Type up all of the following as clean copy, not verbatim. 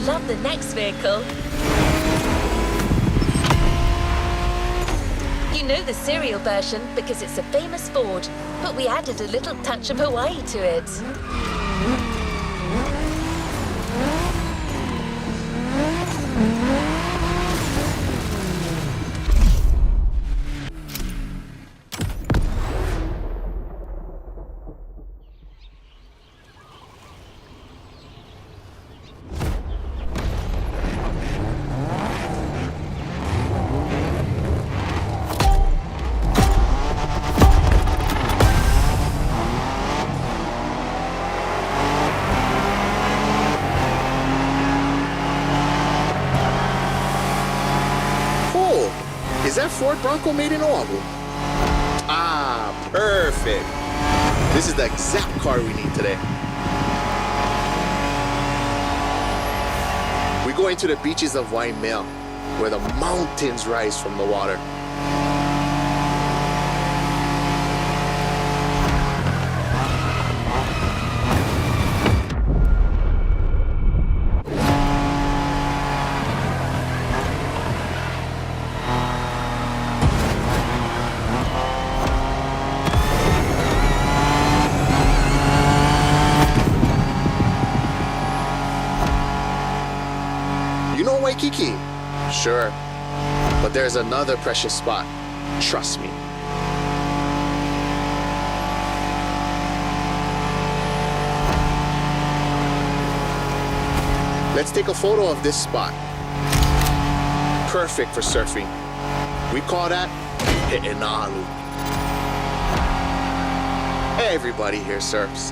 love the next vehicle. You know the serial version because it's a famous Ford, but we added a little touch of Hawaii to it. Is that Ford Bronco made in Oahu? Ah, perfect. This is the exact car we need today. We go into the beaches of Waimea, where the mountains rise from the water. You know Waikiki? Sure. But there's another precious spot. Trust me. Let's take a photo of this spot. Perfect for surfing. We call that He'enalu. Everybody here surfs.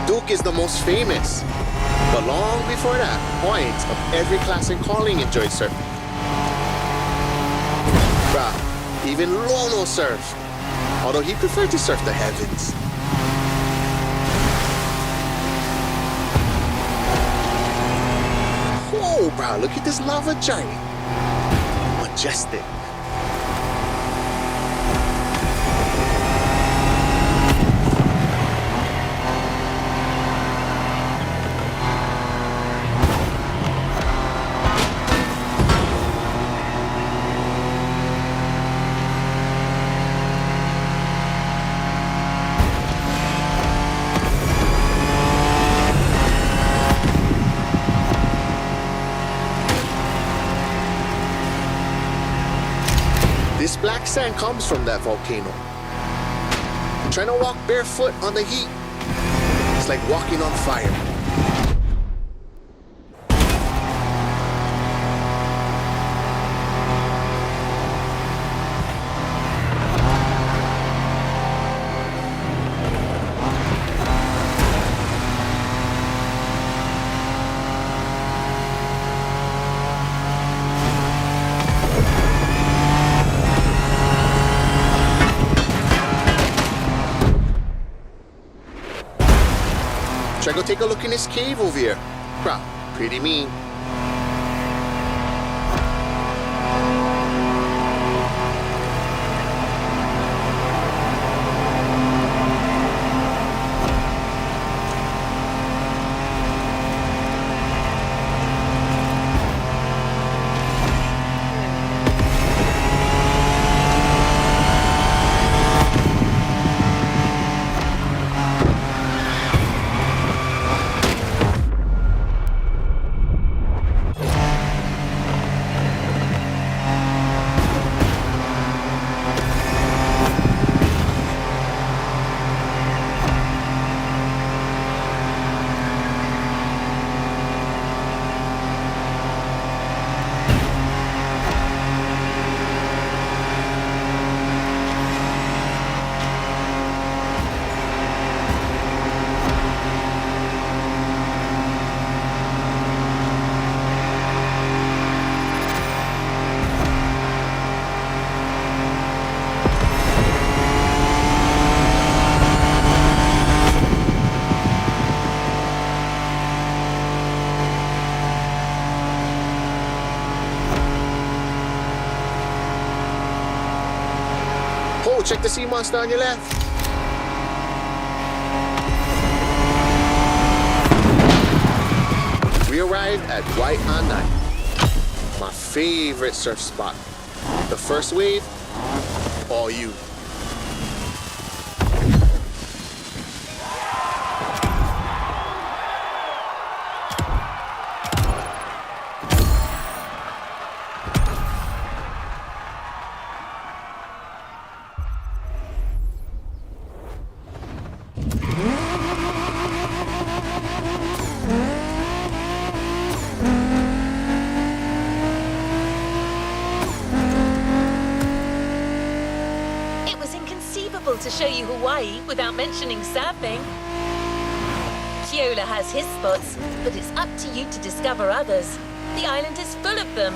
Duke is the most famous. But long before that, points of every class and calling enjoyed surfing. Bruh, even Lono surfed, although he preferred to surf the heavens. Oh, bruh, look at this lava giant. Majestic. This black sand comes from that volcano. Trying to walk barefoot on the heat, it's like walking on fire. Try to go take a look in this cave over here. Bruh, pretty mean. Oh, check the sea monster on your left. We arrived arrived at Waianae, my favorite surf spot. The first wave, all you. To show you Hawaii without mentioning surfing. Keola has his spots, but it's up to you to discover others. The island is full of them.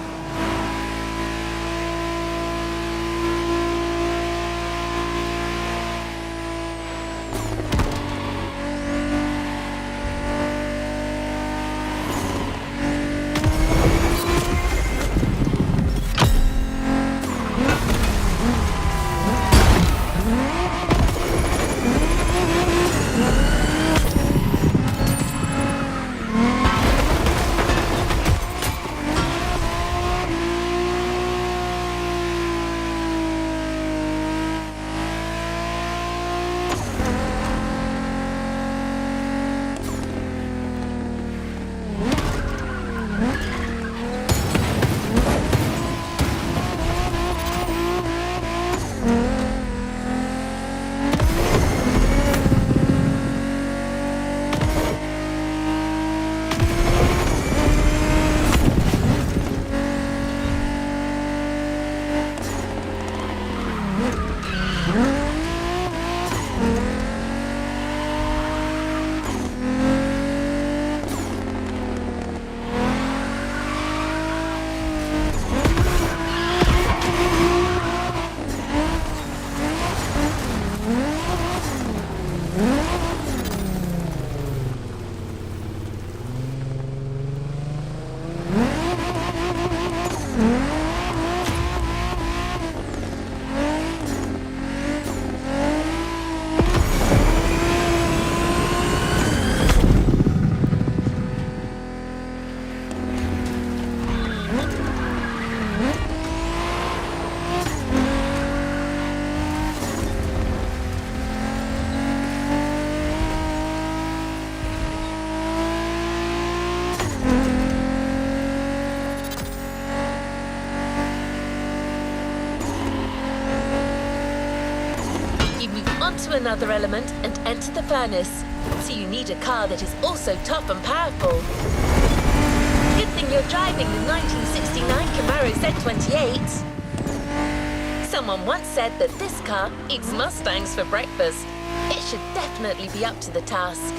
To another element and enter the furnace, so you need a car that is also tough and powerful. Good thing you're driving the 1969 Camaro Z28. Someone once said that this car eats Mustangs for breakfast. It should definitely be up to the task.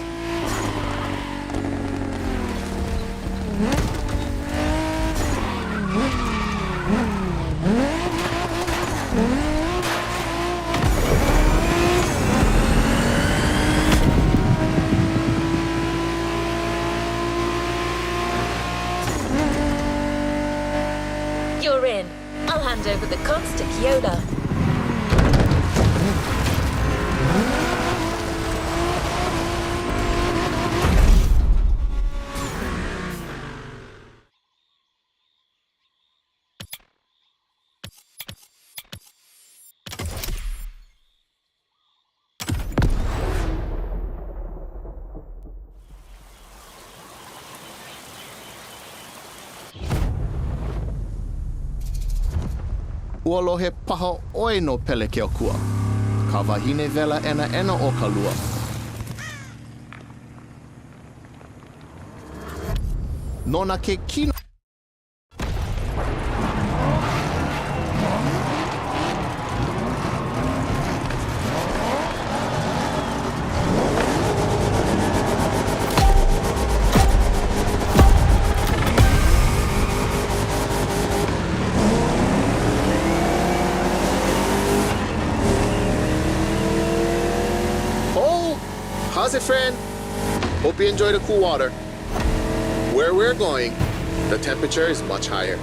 You're in. I'll hand over the comms to Keola. Uolo he paha oi no pele ke o kua. Ka wahine vela ena o ka lua. Nona ke kino. How's it, friend? Hope you enjoy the cool water. Where we're going, the temperature is much higher.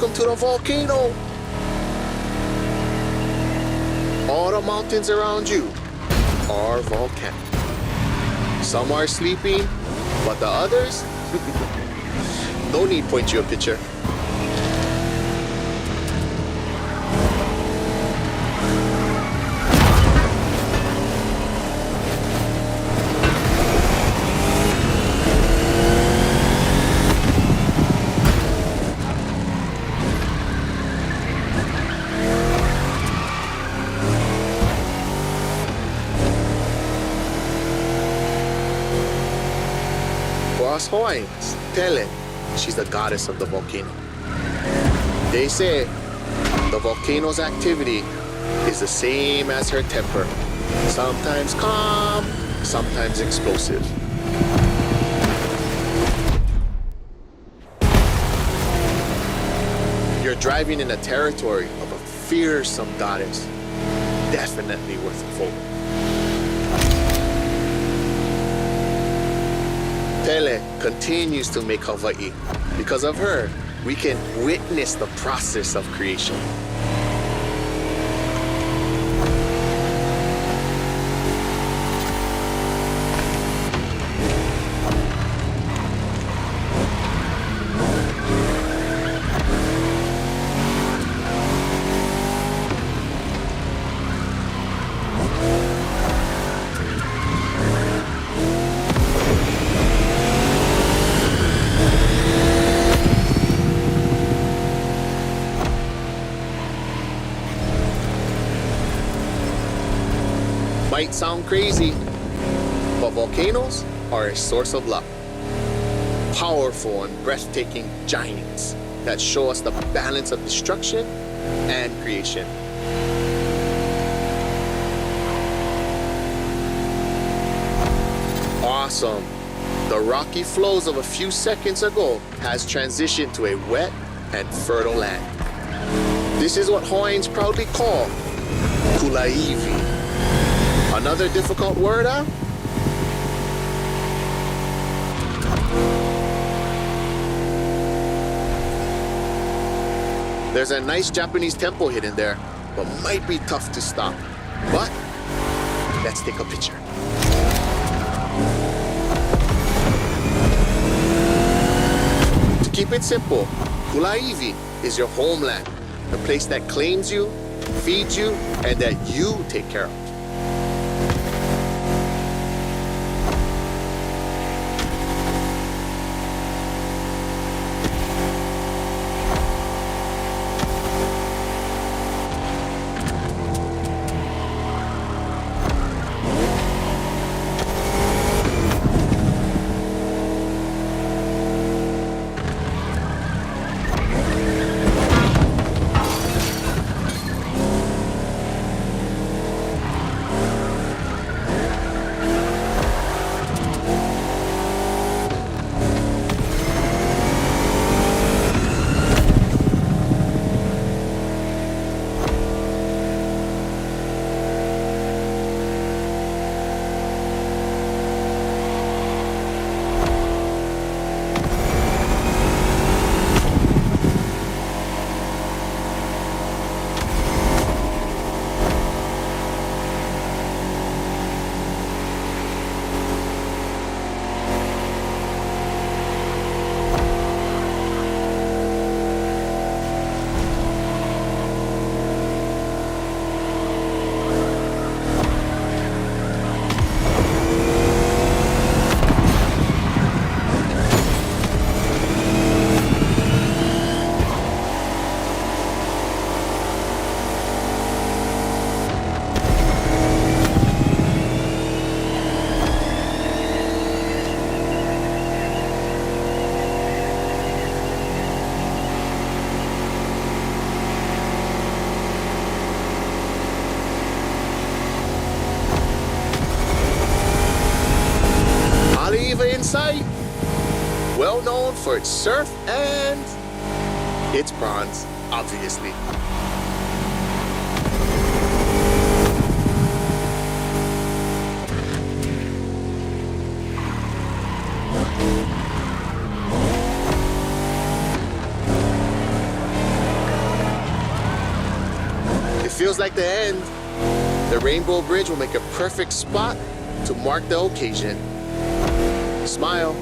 Welcome to the volcano. All the mountains around you are volcanic. Some are sleeping, but the others, no need point you a picture. Hawaiians, Pele, she's the goddess of the volcano. They say the volcano's activity is the same as her temper. Sometimes calm, sometimes explosive. You're driving in a territory of a fearsome goddess. Definitely worth a photo. Pele continues to make Hawaii. Because of her, we can witness the process of creation. Might sound crazy, but volcanoes are a source of luck. Powerful and breathtaking giants that show us the balance of destruction and creation. Awesome. The rocky flows of a few seconds ago has transitioned to a wet and fertile land. This is what Hawaiians proudly call Kulaivi. Another difficult word, huh? There's a nice Japanese temple hidden there, but might be tough to stop. But let's take a picture. To keep it simple, Kulaivi is your homeland, the place that claims you, feeds you, and that you take care of. Sight, well known for its surf and its bronze, obviously. It feels like the end. The Rainbow Bridge will make a perfect spot to mark the occasion. Smile.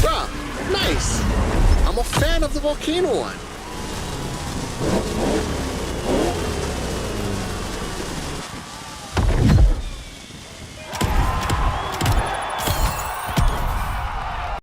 Bruh, nice. I'm a fan of the volcano one.